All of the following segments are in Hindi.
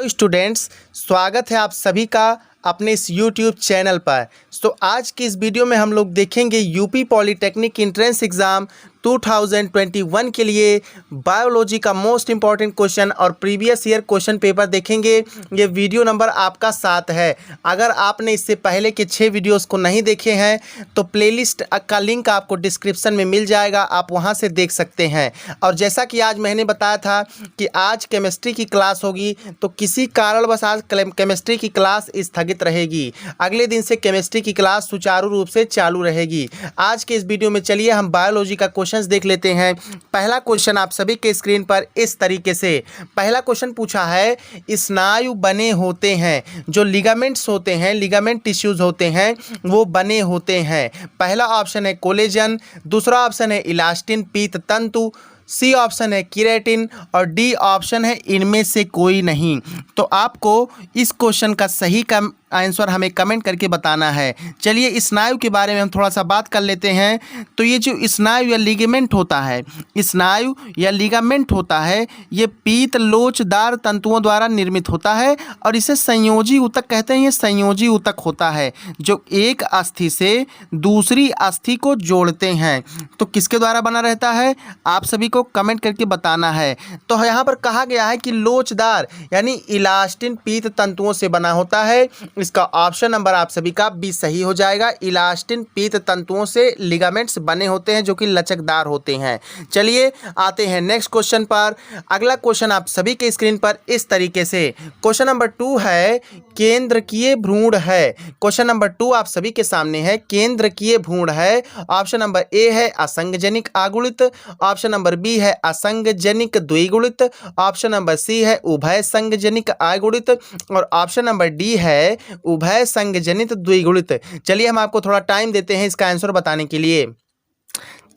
स्टूडेंट्स, स्वागत है आप सभी का अपने इस YouTube चैनल पर। तो आज की इस वीडियो में हम लोग देखेंगे यूपी पॉलिटेक्निक एंट्रेंस एग्ज़ाम 2021 के लिए बायोलॉजी का मोस्ट इम्पॉर्टेंट क्वेश्चन और प्रीवियस ईयर क्वेश्चन पेपर देखेंगे। ये वीडियो नंबर आपका 7 है। अगर आपने इससे पहले के 6 वीडियोस को नहीं देखे हैं तो प्लेलिस्ट का लिंक आपको डिस्क्रिप्शन में मिल जाएगा, आप वहां से देख सकते हैं। और जैसा कि आज मैंने बताया था कि आज केमिस्ट्री की क्लास होगी, तो किसी कारणवश आज केमिस्ट्री की क्लास स्थगित रहेगी। अगले दिन से केमिस्ट्री की क्लास सुचारू रूप से चालू रहेगी। आज के इस वीडियो में चलिए हम बायोलॉजी का क्वेश्चन देख लेते हैं। पहला क्वेश्चन आप सभी के स्क्रीन पर इस तरीके से। पहला क्वेश्चन पूछा है, स्नायु बने होते हैं, जो लिगामेंट्स होते हैं, लिगामेंट टिश्यूज होते हैं, वो बने होते हैं। पहला ऑप्शन है कोलेजन, दूसरा ऑप्शन है इलास्टिन पीत तंतु, सी ऑप्शन है केराटिन और डी ऑप्शन है इनमें से कोई नहीं। तो आपको इस क्वेश्चन का सही आंसर हमें कमेंट करके बताना है। चलिए स्नायु के बारे में हम थोड़ा सा बात कर लेते हैं। तो ये जो स्नायु या लिगामेंट होता है, स्नायु या लिगामेंट होता है, ये पीत लोचदार तंतुओं द्वारा निर्मित होता है और इसे संयोजी ऊतक कहते हैं। ये संयोजी ऊतक होता है जो एक अस्थि से दूसरी अस्थि को जोड़ते हैं। तो किसके द्वारा बना रहता है, आप सभी को कमेंट करके बताना है। तो यहाँ पर कहा गया है कि लोचदार यानी इलास्टिन पीत तंतुओं से बना होता है। इसका ऑप्शन नंबर आप सभी का बी सही हो जाएगा। इलास्टिन पीत तंतुओं से लिगामेंट्स बने होते हैं जो कि लचकदार होते हैं। चलिए आते हैं नेक्स्ट क्वेश्चन पर। अगला क्वेश्चन आप सभी के स्क्रीन पर इस तरीके से। क्वेश्चन नंबर 2 है, केंद्रकीय भ्रूण है। क्वेश्चन नंबर 2 आप सभी के सामने है, केंद्रकीय भ्रूण है। ऑप्शन नंबर ए है असंगजनिक आगुणित, ऑप्शन नंबर बी है असंगजनिक द्विगुणित, ऑप्शन नंबर सी है उभय संगजनिक आगुणित और ऑप्शन नंबर डी है उभय संगजनित द्विगुणित। चलिए हम आपको थोड़ा टाइम देते हैं इसका आंसर बताने के लिए।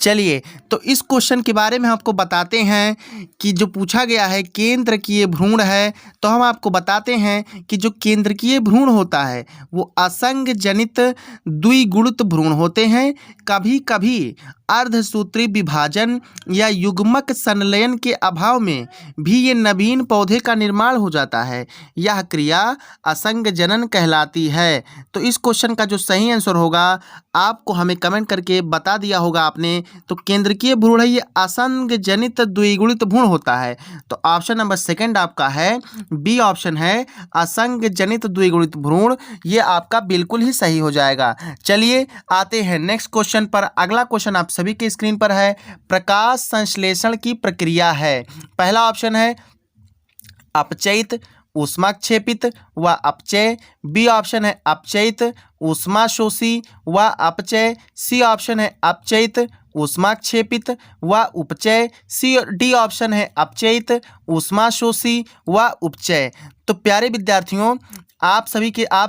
चलिए तो इस क्वेश्चन के बारे में आपको बताते हैं कि जो पूछा गया है केंद्रकीय भ्रूण है, तो हम आपको बताते हैं कि जो केंद्रकीय भ्रूण होता है वो असंगजनित द्विगुणित भ्रूण होते हैं। कभी कभी अर्धसूत्री विभाजन या युग्मक संलयन के अभाव में भी ये नवीन पौधे का निर्माण हो जाता है। यह क्रिया असंगजनन कहलाती है। तो इस क्वेश्चन का जो सही आंसर होगा आपको हमें कमेंट करके बता दिया होगा आपने। तो केंद्रकीय भ्रूण है, ये असंगजनित द्विगुणित भ्रूण होता है। तो ऑप्शन नंबर सेकंड आपका है, बी ऑप्शन है असंगजनित द्विगुणित भ्रूण, ये आपका बिल्कुल ही सही हो जाएगा। चलिए आते हैं नेक्स्ट क्वेश्चन पर। अगला क्वेश्चन आप सभी के स्क्रीन पर है, प्रकाश संश्लेषण की प्रक्रिया है। पहला ऑप्शन है अपचयित ऊष्माक्षेपित व अपचय, बी ऑप्शन है अपचयित ऊष्माशोषी व अपचय, सी ऑप्शन है अपचयित ऊष्माक्षेपित व उपचय, सी डी ऑप्शन है अपचयित ऊष्माशोषी व उपचय। तो प्यारे विद्यार्थियों, आप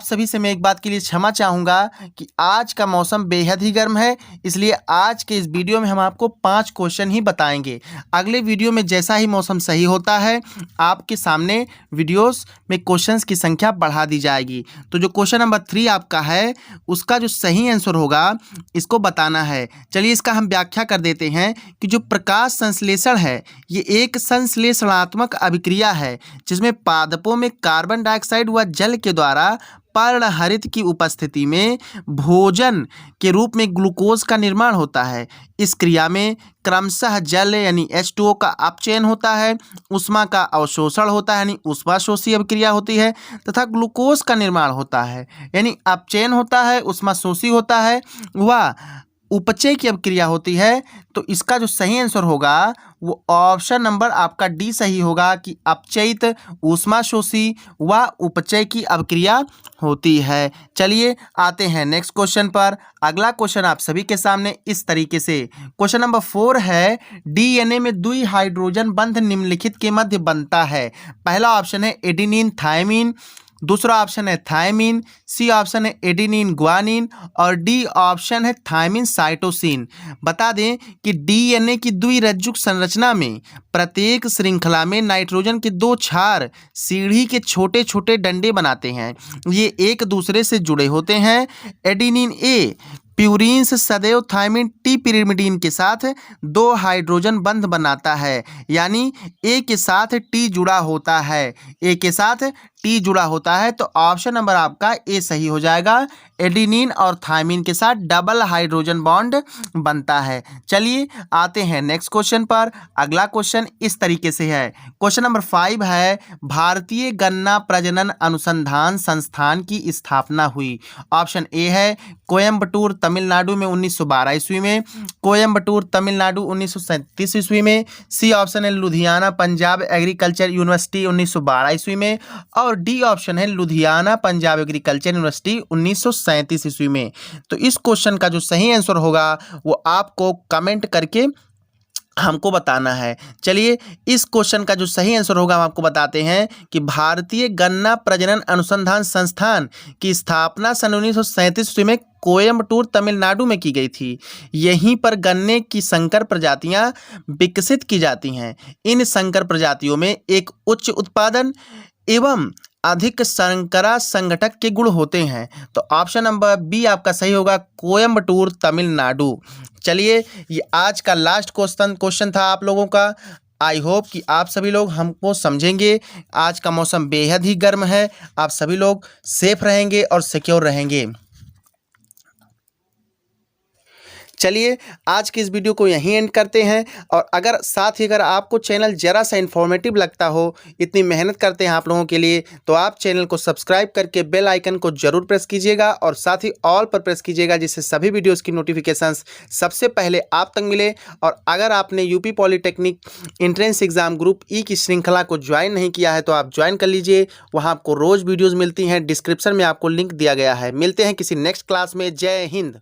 सभी से मैं एक बात के लिए क्षमा चाहूँगा कि आज का मौसम बेहद ही गर्म है, इसलिए आज के इस वीडियो में हम आपको 5 क्वेश्चन ही बताएंगे। अगले वीडियो में जैसा ही मौसम सही होता है आपके सामने वीडियोस में क्वेश्चंस की संख्या बढ़ा दी जाएगी। तो जो क्वेश्चन नंबर 3 आपका है उसका जो सही आंसर होगा इसको बताना है। चलिए इसका हम व्याख्या कर देते हैं कि जो प्रकाश संश्लेषण है ये एक संश्लेषणात्मक अभिक्रिया है जिसमें पादपों में कार्बन डाइऑक्साइड व जल के द्वारा पर्णहरित की उपस्थिति में भोजन के रूप में ग्लूकोज का निर्माण होता है। इस क्रिया में क्रमशः जल यानी H2O का अपचयन होता है, ऊष्मा का अवशोषण होता है यानी ऊष्माशोषी अभिक्रिया होती है तथा ग्लूकोज का निर्माण होता है यानी अपचयन होता है, ऊष्माशोषी होता है व उपचय की अभिक्रिया होती है। तो इसका जो सही आंसर होगा वो ऑप्शन नंबर आपका डी सही होगा कि अपचयित ऊष्माशोषी व उपचय की अभिक्रिया होती है। चलिए आते हैं नेक्स्ट क्वेश्चन पर। अगला क्वेश्चन आप सभी के सामने इस तरीके से। क्वेश्चन नंबर 4 है, डीएनए में द्वि हाइड्रोजन बंध निम्नलिखित के मध्य बनता है। पहला ऑप्शन है एडेनिन थायमिन, दूसरा ऑप्शन है थायमिन, सी ऑप्शन है एडेनिन ग्वानिन और डी ऑप्शन है थायमिन साइटोसिन। बता दें कि डीएनए की द्विरज्जुक संरचना में प्रत्येक श्रृंखला में नाइट्रोजन के 2 क्षार सीढ़ी के छोटे छोटे डंडे बनाते हैं। ये एक दूसरे से जुड़े होते हैं। एडेनिन ए प्यूरीन्स सदैव थायमिन टी पिरिमिडीन के साथ 2 हाइड्रोजन बंध बनाता है, यानी ए के साथ टी जुड़ा होता है, ए के साथ टी जुड़ा होता है। तो ऑप्शन नंबर आपका ए सही हो जाएगा। एडिनिन और थायमिन के साथ डबल हाइड्रोजन बॉन्ड बनता है। चलिए आते हैं नेक्स्ट क्वेश्चन पर। अगला क्वेश्चन इस तरीके से है। क्वेश्चन नंबर 5 है, भारतीय गन्ना प्रजनन अनुसंधान संस्थान की स्थापना हुई। ऑप्शन ए है कोयम्बटूर तमिलनाडु में 1912 ईस्वी में, कोयम्बटूर तमिलनाडु 1937 ईस्वी में, सी ऑप्शन है लुधियाना पंजाब एग्रीकल्चर यूनिवर्सिटी 1912 ईस्वी में, और डी ऑप्शन है लुधियाना पंजाब एग्रीकल्चर यूनिवर्सिटी 1937 ईस्वी में। तो इस क्वेश्चन का जो सही आंसर होगा वो आपको कमेंट करके हमको बताना है। चलिए इस क्वेश्चन का जो सही आंसर होगा हम आपको बताते हैं कि भारतीय गन्ना प्रजनन अनुसंधान संस्थान की स्थापना सन 1937 ईस्वी में कोयम्बटूर तमिलनाडु में की गई थी। यहीं पर गन्ने की संकर प्रजातियां विकसित की जाती हैं। इन संकर प्रजातियों में एक उच्च उत्पादन एवं अधिक संकरा संगठक के गुण होते हैं। तो ऑप्शन नंबर बी आपका सही होगा, कोयम्बटूर तमिलनाडु। चलिए ये आज का लास्ट क्वेश्चन था आप लोगों का। आई होप कि आप सभी लोग हमको समझेंगे। आज का मौसम बेहद ही गर्म है, आप सभी लोग सेफ रहेंगे और सिक्योर रहेंगे। चलिए आज की इस वीडियो को यहीं एंड करते हैं। और साथ ही अगर आपको चैनल ज़रा सा इन्फॉर्मेटिव लगता हो, इतनी मेहनत करते हैं आप लोगों के लिए, तो आप चैनल को सब्सक्राइब करके बेल आइकन को ज़रूर प्रेस कीजिएगा और साथ ही ऑल पर प्रेस कीजिएगा, जिससे सभी वीडियोज़ की नोटिफिकेशंस सबसे पहले आप तक मिले। और अगर आपने UP polytechnic entrance exam group ई की श्रृंखला को ज्वाइन नहीं किया है तो आप ज्वाइन कर लीजिए। वहाँ आपको रोज़ वीडियोज़ मिलती हैं, डिस्क्रिप्शन में आपको लिंक दिया गया है। मिलते हैं किसी नेक्स्ट क्लास में। जय हिंद।